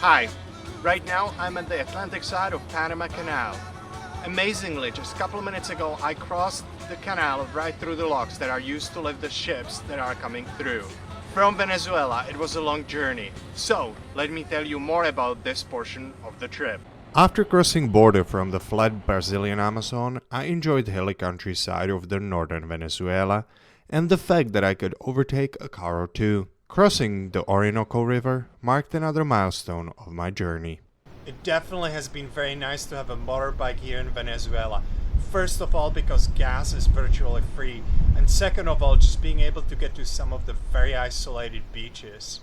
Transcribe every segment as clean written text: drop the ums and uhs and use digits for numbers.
Hi, right now I'm at the Atlantic side of Panama Canal. Amazingly, just a couple of minutes ago I crossed the canal right through the locks that are used to lift the ships that are coming through. From Venezuela, it was a long journey, so let me tell you more about this portion of the trip. After crossing border from the flood Brazilian Amazon, I enjoyed the hilly countryside of the northern Venezuela and the fact that I could overtake a car or two. Crossing the Orinoco River marked another milestone of my journey. It definitely has been very nice to have a motorbike here in Venezuela. First of all, because gas is virtually free, and second of all, just being able to get to some of the very isolated beaches.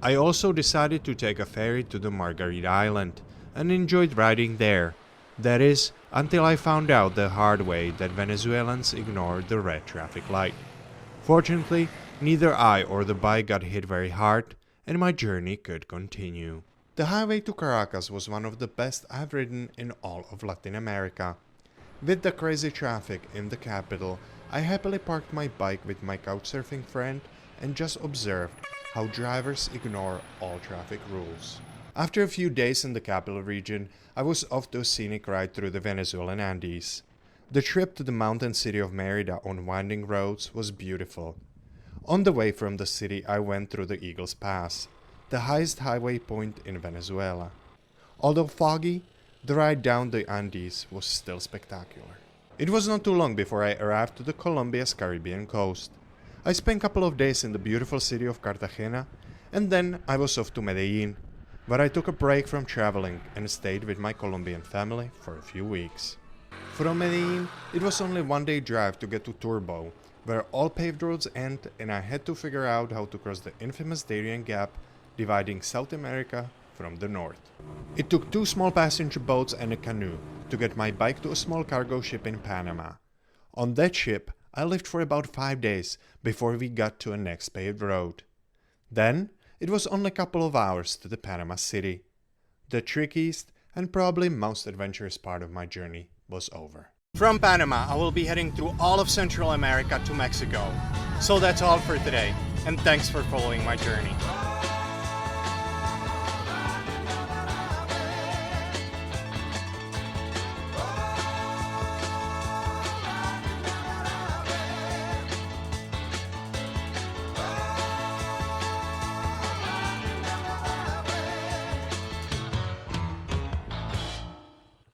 I also decided to take a ferry to the Margarita Island and enjoyed riding there. That is, until I found out the hard way that Venezuelans ignore the red traffic light. Fortunately, neither I or the bike got hit very hard, and my journey could continue. The highway to Caracas was one of the best I've ridden in all of Latin America. With the crazy traffic in the capital, I happily parked my bike with my couchsurfing friend and just observed how drivers ignore all traffic rules. After a few days in the capital region, I was off to a scenic ride through the Venezuelan Andes. The trip to the mountain city of Mérida on winding roads was beautiful. On the way from the city, I went through the Eagles Pass, the highest highway point in Venezuela. Although foggy, the ride down the Andes was still spectacular. It was not too long before I arrived to the Colombia's Caribbean coast. I spent a couple of days in the beautiful city of Cartagena, and then I was off to Medellin, where I took a break from traveling and stayed with my Colombian family for a few weeks. From Medellin, it was only one day drive to get to Turbo, where all paved roads end, and I had to figure out how to cross the infamous Darien Gap, dividing South America from the north. It took 2 small passenger boats and a canoe to get my bike to a small cargo ship in Panama. On that ship, I lived for about 5 days before we got to a next paved road. Then, it was only a couple of hours to the Panama City. The trickiest and probably most adventurous part of my journey was over. From Panama, I will be heading through all of Central America to Mexico. So that's all for today, and thanks for following my journey.